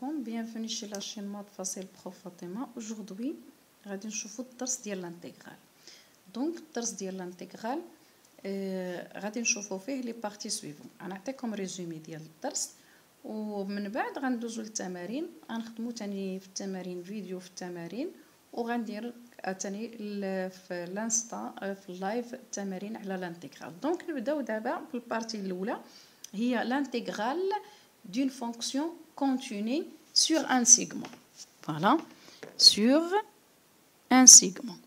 عليكم. bienvenue chez la chaîne maths facile prof Fatima. Aujourd'hui غادي نشوفوا الدرس ديال الانتيغرال. دونك الدرس ديال الانتيغرال غادي نشوفوا فيه لي بارتي سويفون. غنعطيكم ريزومي ديال الدرس ومن بعد غندوزو للتمارين. غنخدموا ثاني في التمارين فيديو في التمارين وغندير ثاني في لانستا في اللايف التمارين على الانتيغرال. دونك نبداو دابا في البارتي الاولى هي l'intégral d'une fonction continue sur un segment. Voilà, sur un segment.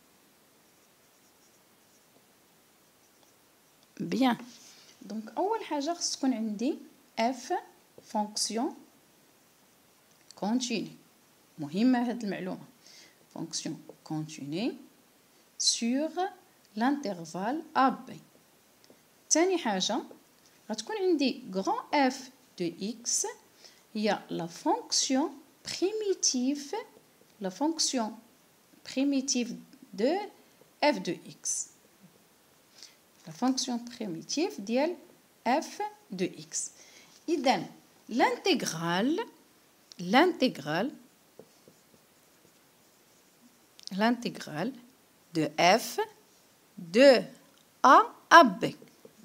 Bien. Donc أول حاجة خص تكون عندي f fonction continue. مهمة هاد المعلومة. Fonction continue sur l'intervalle AB. ثاني حاجة غتكون عندي grand F de x هي la fonction primitive de f de x. La fonction primitive ديال f de x. إذن l'intégrale de f de a à b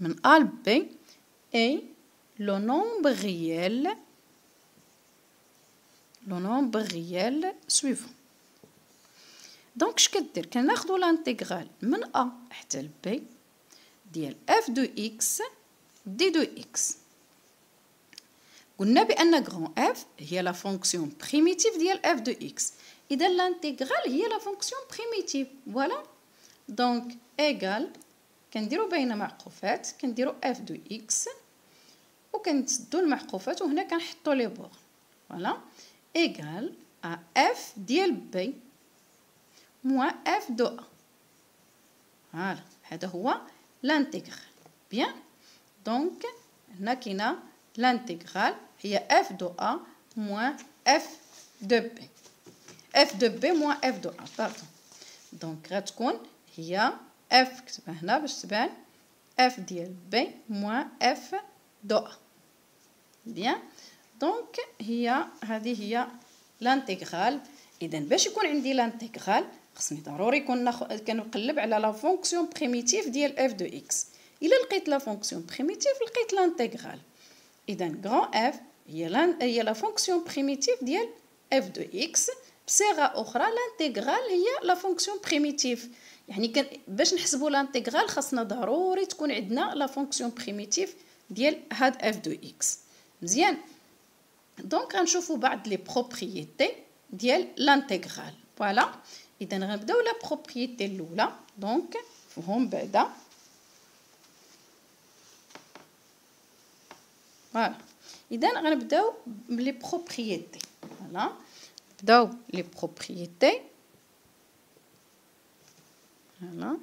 من a à b est le nombre réel suivant. Donc اش كدير كناخذوا l'intégral من a حتى ل b ديال f de x d de x. قلنا بان grand f هي la fonction primitive ديال f de x. اذا l'intégral هي la fonction primitive. voilà. donc égal كنديروا بين معقوفات كنديروا f de x وكنسدوا المعقوفات وهنا كنحطوا لي بور. فوالا ايغال ا اف ديال بي موان اف دو ا. فوالا هذا هو لانتيغرال. بيان. دونك هنا كاينه لانتيغرال هي اف دو ا موان اف دو بي. اف دو بي موان اف دو ا. باردون. دونك غتكون هي اف كتبها هنا باش تبان اف ديال بي موان اف دو ا. بيان. دونك هذه هي لانتيغرال. اذا باش يكون عندي لانتيغرال خصني ضروري كنقلب على لا فونكسيون بريميتيف ديال اف دو اكس. الا لقيت لا فونكسيون بريميتيف لقيت لانتيغرال. اذا غران اف هي لا فونكسيون بريميتيف ديال اف دو اكس. بصيغه اخرى لانتيغرال هي لا فونكسيون بريميتيف. يعني باش نحسبوا لانتيغرال خاصنا ضروري تكون عندنا لا فونكسيون بريميتيف ديال هاد اف دو اكس. مزيان. دونك غنشوفوا بعض لي بروبريتي ديال لانتيغرال. فوالا. اذا غنبداو لا بروبريتي الاولى. دونك فهم بعدا. فوالا. اذا غنبداو بلي بروبريتي. فوالا. نبداو لي بروبريتي. فوالا.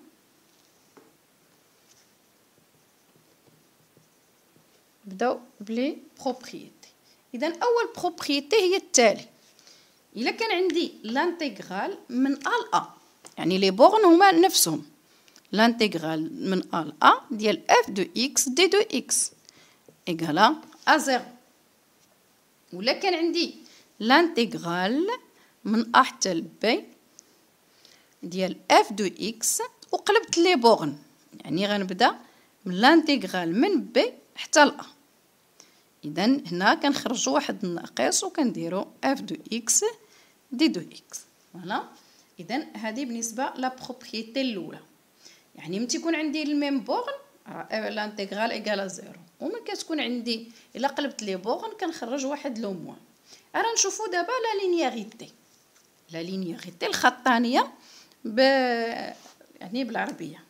نبداو بلي بروبريتي. اذا اول بروبريتي هي التالي. الا كان عندي لانتيغرال من ا ل ا يعني لي بورن هما نفسهم. لانتيغرال من ا ل ا ديال اف دو اكس دي دو اكس ايغالا ا زيرو. ولا كان عندي لانتيغرال من ا حتى ل بي ديال اف دو اكس وقلبت لي بورن يعني غنبدا من لانتيغرال من بي حتى ل ا. اذا هنا كنخرجوا واحد الناقص وكنديروا اف دو اكس دي دو اكس. فوالا. اذا هذه بالنسبه لا بروبريتي الاولى. يعني ملي تيكون عندي الميم بورن لانتيغرال ايغال زيرو. وملي كتكون عندي الا قلبت لي بورن كنخرج واحد لو موان. راه نشوفوا دابا لا لينياريتي الخطانيه يعني بالعربيه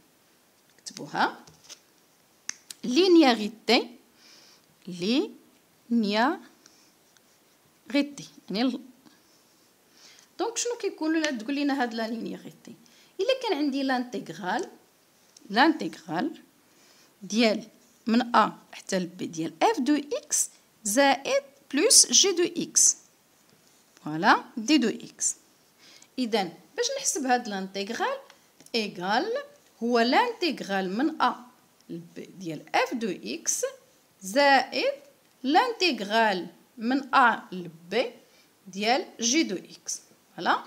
كتبوها لينياريتي يعني دونك شنو كيقولوا لنا تقول لنا هاد لا لينياريتي. الا كان عندي لانتيغرال ديال من ا حتى ل بي ديال اف دو اكس زائد بلس جي دو اكس. فوالا دي دو اكس. اذا باش نحسب هاد لانتيغرال ايغال هو لانتيغرال من ا ل بي ديال اف دو اكس زائد l'intégral من A ل B ديال جي دو اكس. فوالا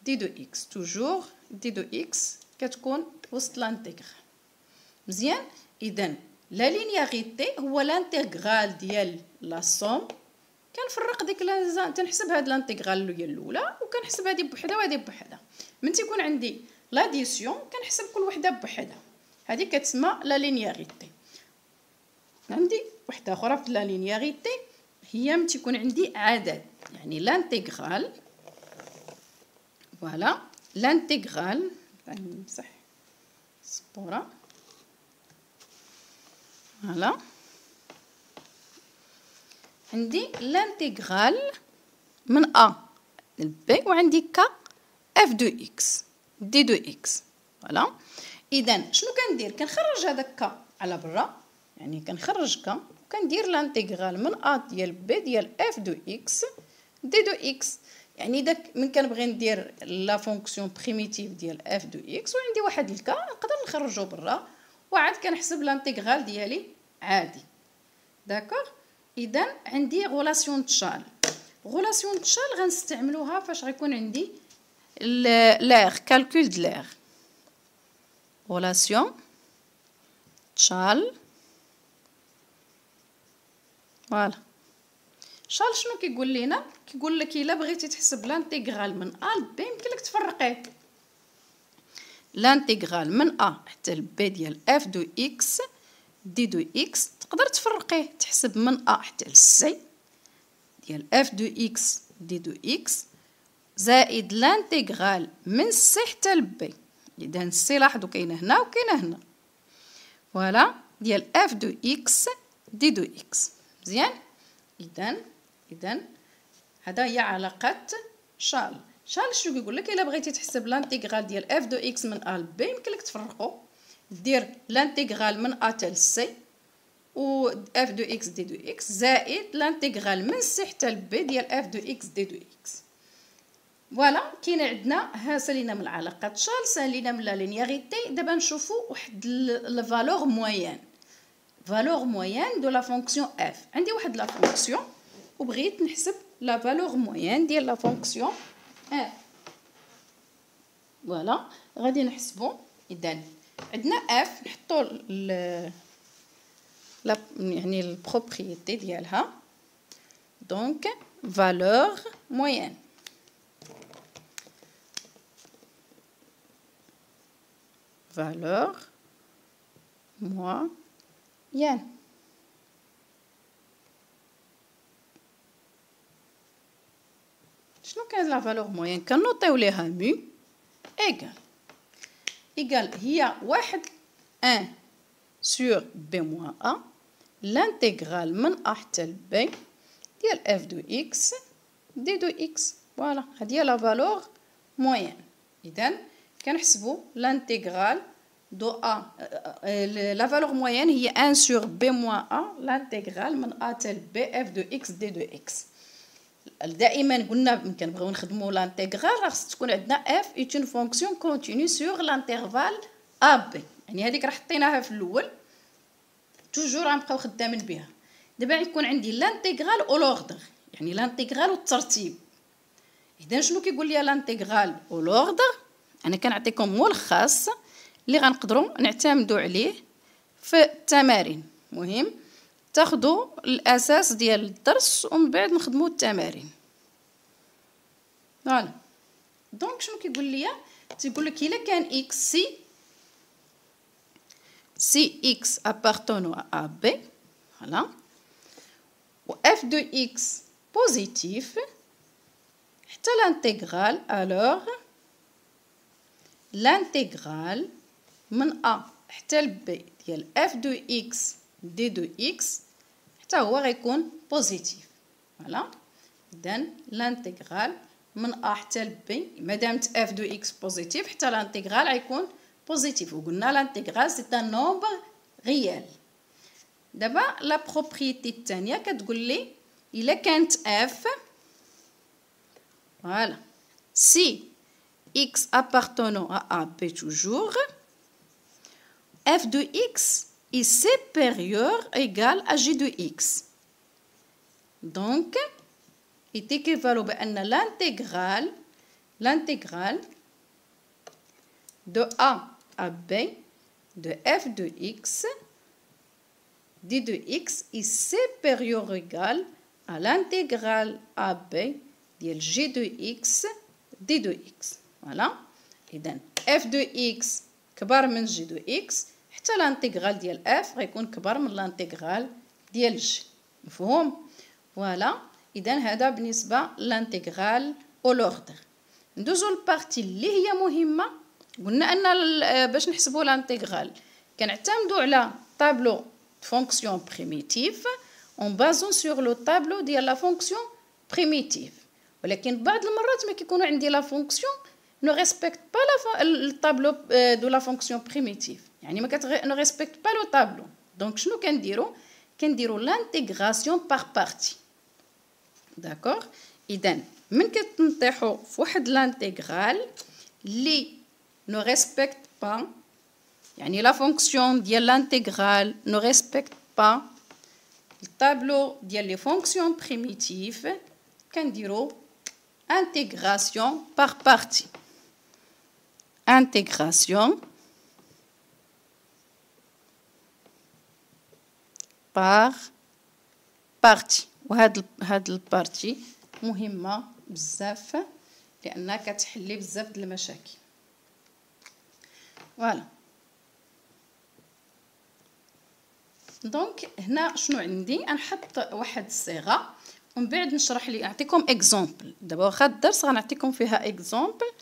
دي دو اكس توجور دي دو اكس كتكون وسط لانتيغرال. مزيان. اذا لا لينياريتي هو لانتيغرال ديال لا سوم. كنفرق ديك تنحسب هاد لانتيغرال اللي هي الاولى وكنحسب هادي بوحدها وهادي بوحدها. من تيكون عندي لاديسيون كنحسب كل وحده بوحدها. هذه كتسمى لا لينياريتي. عندي وحده اخرى في لا لينياريتي هي من تيكون عندي عدد، يعني لانتيغرال. فوالا لانتيغرال نمسح السبوره. فوالا عندي لانتيغرال من ا لب وعندي ك اف دو اكس دي دو اكس. فوالا اذا شنو كندير؟ كنخرج هذاك ك على برا، يعني كنخرج ك وكندير لانتيغرال من ا ديال بي ديال اف دو اكس دي دو اكس. يعني داك من كنبغي ندير لا فونكسيون بريميتيف ديال اف دو اكس وعندي واحد الكا نقدر نخرجو برا وعاد كنحسب لانتيغرال ديالي عادي. داكوغ. اذا عندي غولاسيون تشال. غولاسيون تشال غنستعملوها فاش غيكون عندي l'air, calcul de l'air. Relation شال. فوالا شال شنو كيقول لنا؟ كيقول لك الا بغيتي تحسب لانتيغرال من ا ل بي يمكن لك تفرقيه. لانتيغرال من ا حتى ل بي ديال اف دو اكس دي دو اكس تقدر تفرقيه، تحسب من ا حتى ل سي ديال اف دو اكس دي دو اكس زائد لانتيغرال من سي حتى ل بي. اذا سي لاحظوا كاينه هنا وكاينه هنا. فوالا ديال اف دو اكس دي دو اكس. مزيان. اذا هذا هي علاقه شال. شال شنو كيقول لك؟ الا بغيتي تحسب لانتيغرال ديال اف دو اكس من ا ل بي يمكن لك تفرقوا، دير لانتيغرال من ا حتى ل سي و اف دو اكس دي دو اكس زائد لانتيغرال من سي حتى ل بي ديال اف دو اكس دي دو اكس. فوالا كاين عندنا ها سالينا من العلاقات شال، سالينا من لا لينياريتي. دابا نشوفوا واحد الفالور موين. فالور موين دو لا فونكسيون اف. عندي واحد لا فونكسيون وبغيت نحسب لا فالور موين ديال لا فونكسيون اف. فوالا غادي نحسبوا. اذا عندنا اف نحطوا يعني البروبريتي ديالها. دونك فالور موين. valeur moyenne. شنو كاين لا فالور موين؟ كنوطيو ليها مو ايغال هي واحد 1 sur b moins a l'intégral من a حتى ل b ديال f دو x دي دو x. فوالا هذه هي لا فالور موين. اذا كنحسبوا لانتيغرال دو ا لا فالور موين هي 1 sur b moins a لانتيغرال من a حتى ل b f دو x دي دو x. دائما قلنا كنبغيو نخدموا لانتيغرال خاص تكون عندنا f est une fonction continue sur l'intervalle ab. يعني هذيك راه حطيناها في الاول توجور غنبقاو خدامين بها. دابا يكون عندي لانتيغرال او لوردر، يعني لانتيغرال والترتيب. اذا شنو كيقول لي لانتيغرال او لوردر؟ انا كنعطيكم ملخص اللي غنقدروا نعتمدوا عليه في التمارين. مهم تاخذوا الاساس ديال الدرس ومن بعد نخدموا التمارين. فوالا دونك شنو كيقول لي؟ تيقول لك الا كان اكس سي اكس appartenant à b voilà و f de x positif حتى l'intégral alors l'intégral من a حتى ل b ديال f de x d de x حتى هو غيكون بوزيتيف. فوالا اذا l'intégral من a حتى ل b مادامت f de x بوزيتيف حتى l'intégral غيكون بوزيتيف. وقلنا l'intégral c'est un nombre réel. دابا لا بروبريتي الثانيه كتقول لي الا كانت f voilà si x appartenant à a b toujours f de x est supérieur égal à g de x. Donc est équivalent بأن l'intégrale de A à B de f de x d de x est supérieur ou égal à l'intégrale AB ديال g de x d de x. Voilà. إذن f de x كبر من g de x حتى l'intégral ديال f غيكون كبر من l'intégral ديال g. مفهوم؟ فوالا. إذن هذا بالنسبة للانتيغرال أو لوردر. ندوزو للبارتي اللي هي مهمة. قلنا أن باش نحسبو لانتيغرال كنعتمدو على طابلو فونكسيون بريميتيف اون بازون سور لو طابلو ديال لا فونكسيون بريميتيف. ولكن بعض المرات ما كيكونوا عندي لا فونكسيون نو ريسبكت با الطابلو دو لا فونكسيون بريميتيف، يعني ما نو ريسبكت با لو طابلو. دونك شنو كنديرو لانتيغراسيون بار بارتي. داكوغ. اذا من كتنطيحو فواحد لانتيغرال لي نو ريسبكت با، يعني لا فونكسيون ديال لانتيغرال نو ريسبكت با الطابلو ديال لي فونكسيون بريميتيف، كنديرو intégration par partie. Intégration par partie. وهاد البارتي مهمة بزاف لأنها كتحلي بزاف د المشاكل. فوالا. دونك هنا شنو عندي؟ نحط واحد الصيغة ومن بعد نشرح لي نعطيكم اكزامبل. دابا واخا الدرس غنعطيكم فيها اكزامبل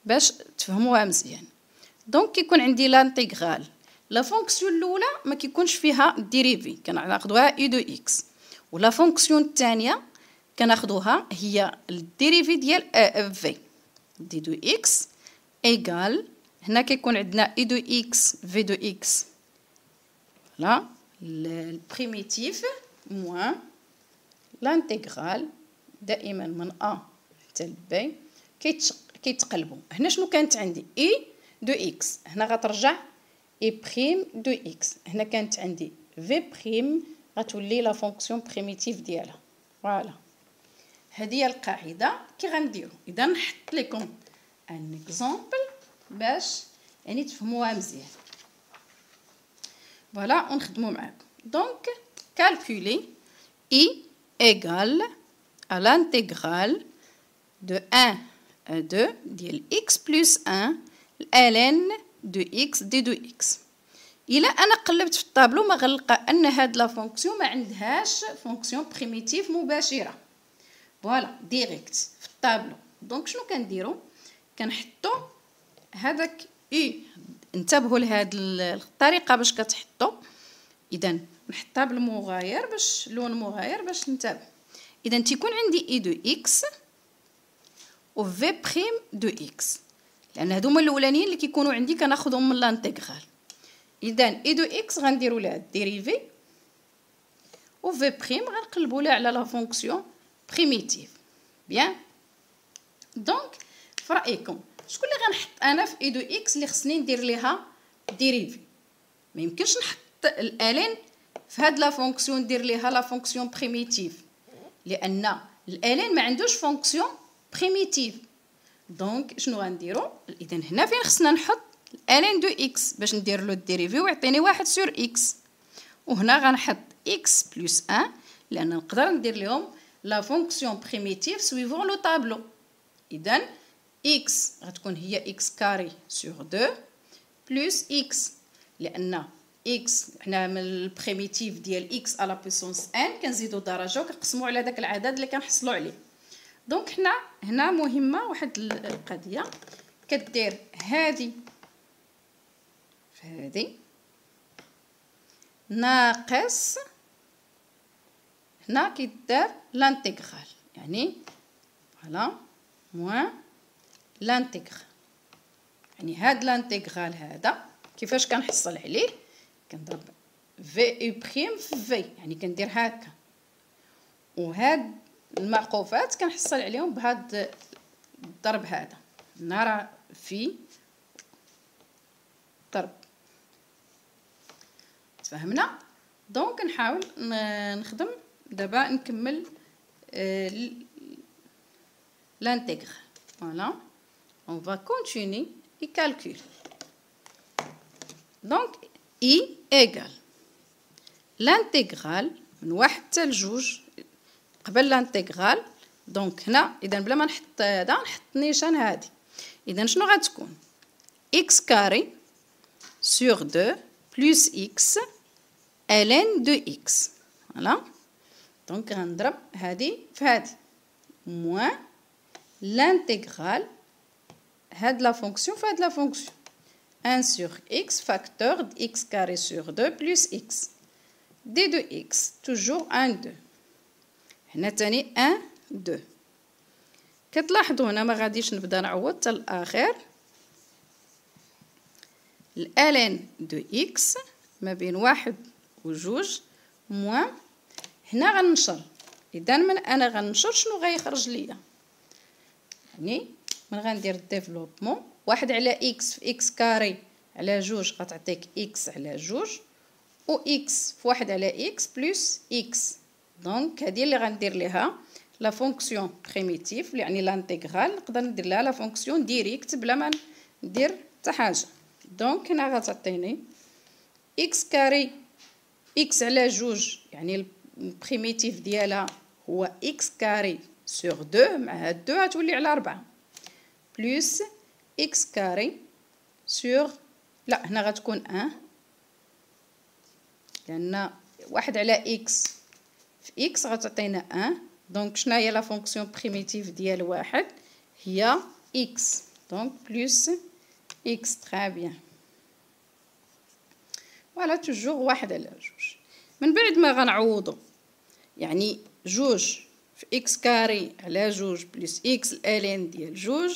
باش تفهموها مزيان. دونك كيكون عندي لانتيغرال، لا فونكسيون الاولى ما كيكونش فيها ديريفي كناخذوها اي دو اكس، ولا فونكسيون الثانيه كناخذوها هي الديريفي ديال اف في دي دو اكس ايغال، هنا كيكون عندنا اي دو اكس في دو اكس لا البريميتيف موان لانتيغرال دائما من A حتى ل B كيتقلبوا. هنا شنو كانت عندي؟ اي دو اكس، هنا غترجع اي بريم دو اكس، هنا كانت عندي في بريم غتولي لا فونكسيون بريميتيف ديالها. فوالا. هذه هي القاعده كي غنديرو. اذا نحط لكم ان اكزامبل باش يعني تفهموها مزيان. فوالا ونخدموا معاكم. دونك calculer i égale à l'intégrale de 1 à 2 ديال x plus 1 ln de x d de x. إلا أنا قلبت في الطابلو ما غنلقى أن هاد لا فونكسيون ما عندهاش فونكسيون بريميتيف مباشرة. فوالا ديريكت في الطابلو. دونك شنو كنديرو؟ كنحطو هذاك اي. انتبهوا لهاد الطريقة باش كتحطو. إذا نحطها بالمغاير باش لون مغاير باش ننتبه. اذا تيكون عندي اي دو اكس و في بريم دو اكس، لان هادوما الاولانيين اللي كيكونوا عندي كناخذهم من لانتيغرال. اذا اي دو اكس غنديروا لها الديريفي و في بريم غنقلبوا لها على لا فونكسيون بريميتيف. بيان. دونك في رايكم شكون اللي غنحط انا في اي دو اكس اللي خصني ندير ليها ديريفي؟ ما يمكنش نحط الالين في هاد لا فونكسيون ندير ليها لا فونكسيون بريميتيف، لان الالين ما عندوش فونكسيون بريميتيف. دونك شنو غنديرو؟ اذا هنا فين خصنا نحط الالين دو اكس باش ندير له الديريفي ويعطيني 1 سور اكس، وهنا غنحط اكس بلس 1 لان نقدر ندير لهم لا فونكسيون بريميتيف سويفون لو طابلو. اذا اكس غتكون هي اكس كاري سور 2 بلس اكس، لان اكس حنا من البريميتيف ديال اكس على بويسونس ان كنزيدو درجه وكنقسموا على داك العدد اللي كنحصلوا عليه. دونك حنا هنا مهمه واحد القضيه كدير هذه فهذه ناقص هنا كيدار لانتيغرال، يعني فوالا موان لانتيغرال، يعني هاد لانتيغرال هذا كيفاش كنحصل عليه؟ كنضرب في اي بريم في في، يعني كندير هكا، وهاد المعقوفات كنحصل عليهم بهاد الضرب هذا. هنا راه في ضرب. تفهمنا؟ دونك نحاول نخدم دابا نكمل l'intégral. Voilà. On va continuer et calculer. Donc, I égale l'intégrale من 1 حتى ل2 قبل الانتيغرال. دونك هنا اذا بلا ما نحط هذا نحط نيشان هادي. اذا شنو غتكون x carré sur 2 plus x ln de x. فوالا. دونك غنضرب هادي في هادي موان l'intégral هاد لا فونكسيون في هاد لا فونكسيون 1 sur x facteur de x carré sur 2 plus x d de x toujours 1 2. هنا تاني 1 2. كتلاحظوا هنا ما غاديش نبدا نعوض حتى الاخر. ln de x ما بين 1 و 2 موان هنا غنشر. اذا من انا غنشر شنو غيخرج ليا؟ يعني من غندير الديفلوبمون 1 على اكس في اكس كاري على 2 غتعطيك اكس على 2 و اكس في 1 على اكس بلس اكس. دونك هذه اللي غندير ليها لا فونكسيون بريميتيف يعني لانتيغرال. نقدر ندير لها لا فونكسيون ديريكت بلا ما ندير حتى حاجه. دونك هنا غتعطيني اكس كاري اكس على 2 يعني البريميتيف ديالها هو اكس كاري سور 2 مع هاد 2 غتولي على 4 بلس اكس كاري سور لا هنا غتكون 1 لان 1 على اكس في اكس غتعطينا 1. دونك شنو هي لا فونكسيون بريميتيف ديال 1 هي اكس. دونك بلس اكس. تري بيان. فوالا توجور 1 على 2. من بعد ما غنعوضو يعني 2 في اكس كاري على 2 بلس اكس الالين ديال 2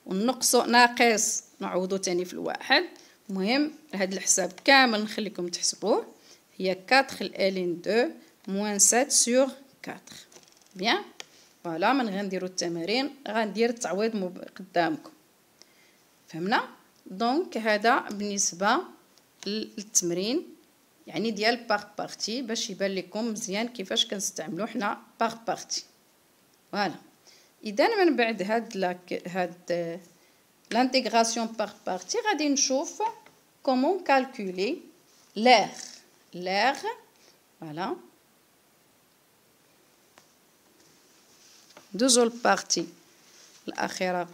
ونقصو ناقص نعوضو تاني في الواحد. المهم هاد الحساب كامل نخليكم تحسبوه هي 4 الالين 2 موان 7 سور 4. بيان. فوالا من غنديرو التمارين غندير التعويض قدامكم. فهمنا؟ دونك هذا بالنسبه للتمرين يعني ديال باغ بارتي باش يبان لكم مزيان كيفاش كنستعملو حنا باغ بارتي. فوالا. اذا من بعد هاد l'intégration par partie غادي نشوف comment calculer l'air. Voilà. دوزو البارتي الأخيرة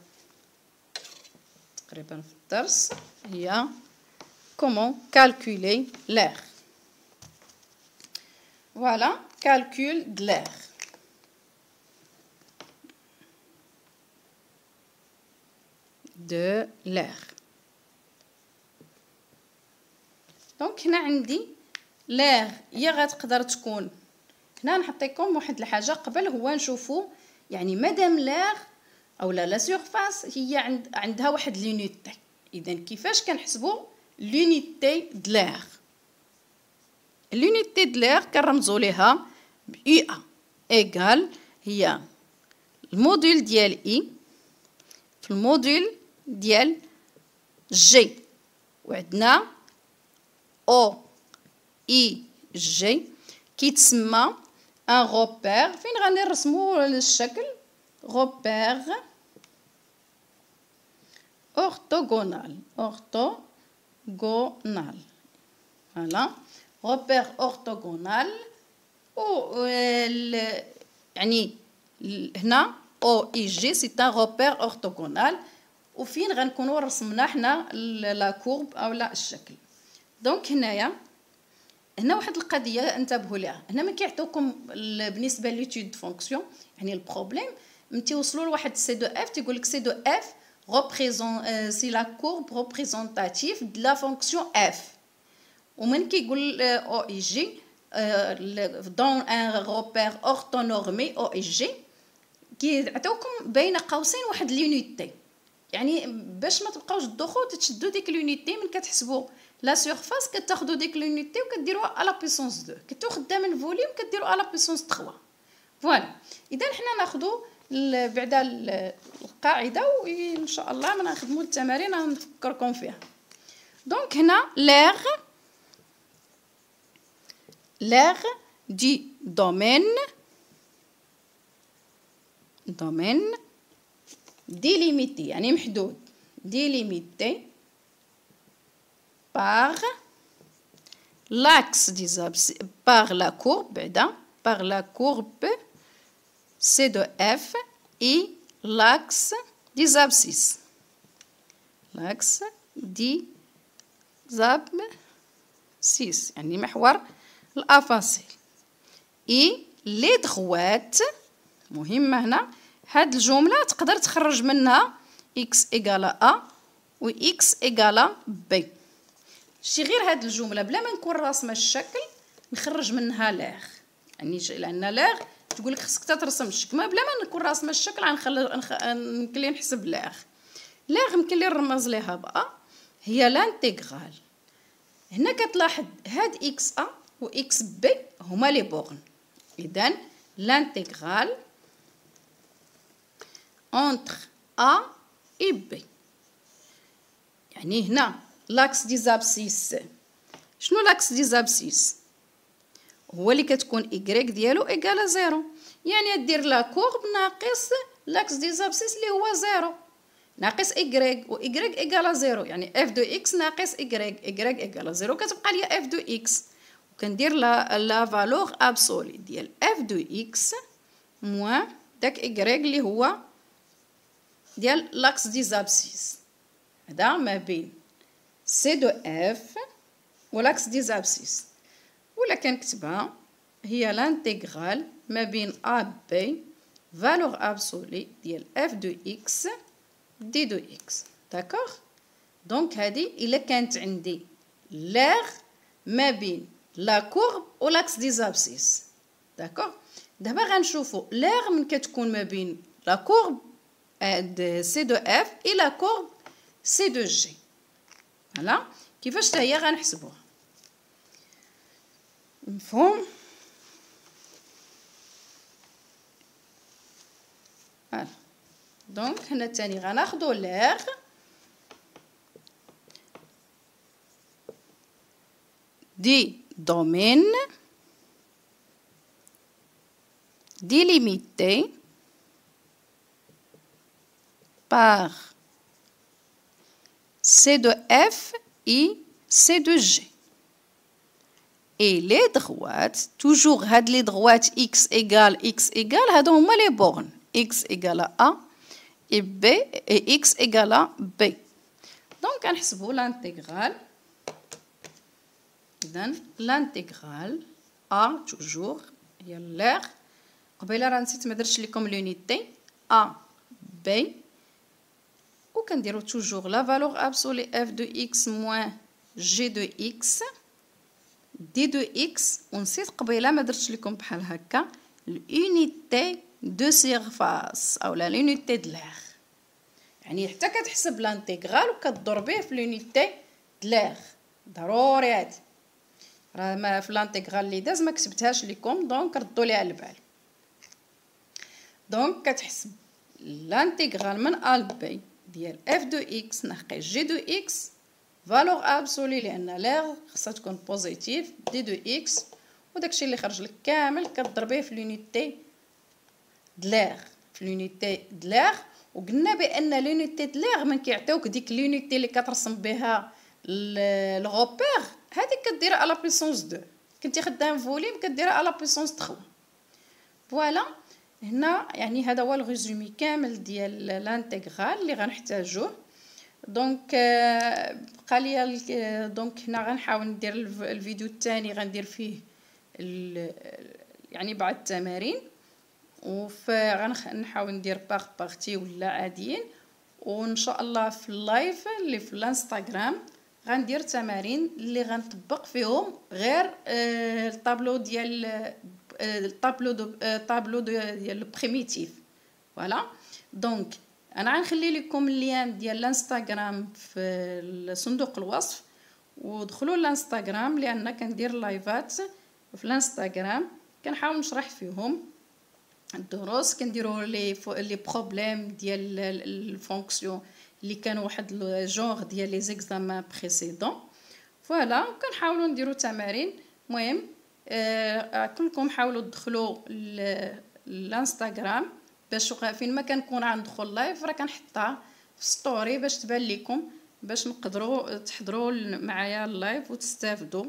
تقريبا في الدرس هي comment calculer l'air. Voilà, calcul de l'air. De l'air. دونك هنا عندي l'air هي غتقدر تكون هنا نحطيكم واحد الحاجه قبل هو نشوفوا يعني مادام l'air او لا سيرفاس هي عندها واحد لونيتي. اذا كيفاش كنحسبوا لونيتي د l'air؟ لونيتي د l'air كنرمزوا ليها ب UA ايغال هي الموديل ديال اي في الموديل ديال جي وعندنا او اي جي كيتسمى ان روبير. فين غنرسموا الشكل روبير orthogonal. Voilà, repère orthogonal و يعني هنا او اي جي سي ان روبير اورتوغونال وفين غنكونوا رسمنا حنا لا كورب او لا الشكل. دونك هنا واحد القضيه انتبهوا ليها. هنا ما كيعطيوكم بالنسبه ليتود فونكسيون يعني البروبليم ملي توصلوا لواحد سي دو اف تيقول لك سي دو اف c'est la courbe représentative de la fonction f. ومن كيقول او اي جي dans un repère orthonormé او اي جي كيعطيوكم بين قوسين واحد لونيتي يعني باش ما تبقاوش تدوخوا تشدوا ديك لونيتي. من كتحسبوا لا سيرفاس كتاخذوا ديك لونيتي وكديروها على بيسونس 2 كنتو خدامه الفوليوم كديروا على بيسونس 3. فوالا. اذا حنا ناخذوا بعدا القاعده وان شاء الله ما نخدموا التمارين نفكركم فيها. دونك هنا l'air du domaine ديليميتي يعني محدود، ديليميتي باغ لاكس دي abscisses باغ لا كورب بعدا باغ لا كورب سي دو اف اي لاكس دي abscisses لاكس دي abscisses يعني محور الافاصيل. اي لي دغوات مهمة هنا، هاد الجملة تقدر تخرج منها x إيكالا a و x إيكالا b. شي غير هاد الجملة بلا ما نكون راسمة الشكل نخرج منها لاغ، يعني لأن لاغ تقولك خصك ترسم الشكل، ما بلا ما نكون راسمة الشكل يمكن لي نحسب لاغ. لاغ يمكن لي نرمز ليها بأ هي لانتيغرال. هنا كتلاحظ هاد x a و x b هما لي بورن، إذن l'intégral entre A et B. يعني هنا l'axe des abscisses. شنو l'axe des abscisses؟ هو اللي كتكون y ديالو إيكالا زيرو، يعني دير لا كورب ناقص l'axe des abscisses اللي هو زيرو ناقص y و y إيكالا زيرو، يعني f دو x ناقص y إيكالا زيرو، كتبقى ليا f دو x. كندير لا فالور ابسولي ديال اف دو اكس موان داك ايكغيك اللي هو ديال لاكس دي زابسيس، هذا ما بين سي دو اف ولاكس دي زابسيس، ولا كنكتبها هي لانتيغرال ما بين ا بي فالور ابسولي ديال اف دو اكس دي دو اكس. داكوغ، دونك هذه الا كانت عندي لاغ ما بين لا كورب و لاكس دي زابسيس. داكوغ، دابا غنشوفو لاغ من كتكون ما بين لا كورب سي دو اف اي لا كورب سي دو جي. فوالا كيفاش حتى هي غنحسبوها مفهوم. فوالا دونك هنا تاني غناخدو لاغ دي domaine délimité par C de F et C de G. Et les droites, toujours هاد les droites x égale هادو هما les bornes x égale à A et B et x égale à B. Donc غنحسبوا l'intégrale. إذن l'intégrale A toujours هي لاغ، قبيله راه نسيت ما درتش لكم لونيتي A B، و كنديرو toujours لا فالور ابسولي f de x moins g de x d de x، ونسيت قبيله ما درتش لكم بحال هكا l'unité de surface او لا l'unité de لاغ، يعني حتى كتحسب لانتيغرال وكتضرب به في l'unité de لاغ، ضروري هادي راه ما في لانتيغرال اللي داز ما كتبتهاش لكم، دونك ردوا ليها البال. دونك كتحسب لانتيغرال من ا ل بي ديال اف دو اكس ناقص جي دو اكس فالور ابسولي لان لاغ خصها تكون بوزيتيف دي دو اكس، وداكشي اللي خرج لك كامل كتضربيه في لونيتي دلاغ في لونيتي دلاغ. وقلنا بان لونيتي دلاغ من كيعطيوك ديك لونيتي اللي كترسم بها الغوبير هذيك كديرها على بويسونس 2، كنتي خدام فوليم كديرها على بويسونس 3. فوالا هنا يعني هذا هو الريزومي كامل ديال لانتيغرال اللي غنحتاجوه. دونك بقى ليا دونك هنا غنحاول ندير الفيديو الثاني غندير فيه يعني بعض التمارين، غنحاول ندير بارتي ولا عاديين، وان شاء الله في اللايف اللي في الانستغرام غندير تمارين اللي غنطبق فيهم غير الطابلو ديال الطابلو ديال البريميتيف. فوالا دونك انا غنخلي لكم اللين ديال الانستغرام في صندوق الوصف، ودخلوا الانستغرام لان كندير لايفات في الانستغرام كنحاول نشرح فيهم الدروس، كنديروا لي بروبليم ديال الفونكسيون اللي كانوا واحد لو جونغ ديال لي زيكزامان بريسيدون. فوالا كنحاولوا نديروا تمارين. المهم كلكم حاولوا تدخلوا الانستغرام باش فين ما كنكون غندخل لايف راه كنحطها في ستوري باش تبان لكم، باش نقدروا تحضروا معايا اللايف وتستافدوا.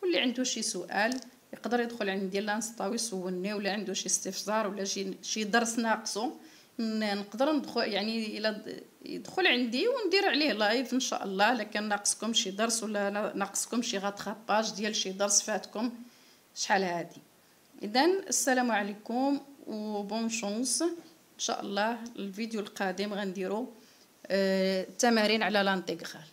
واللي عنده شي سؤال يقدر يدخل عندي لانستا ويسولني، ولا عنده شي استفسار ولا شي درس ناقصو نقدر ندخل يعني الى يدخل عندي وندير عليه لايف ان شاء الله. الا كان ناقصكم شي درس ولا ناقصكم شي غاتخاباج ديال شي درس فاتكم شحال هادي. اذا السلام عليكم وبون شونس. ان شاء الله الفيديو القادم غنديرو تمارين على لانتيغرال.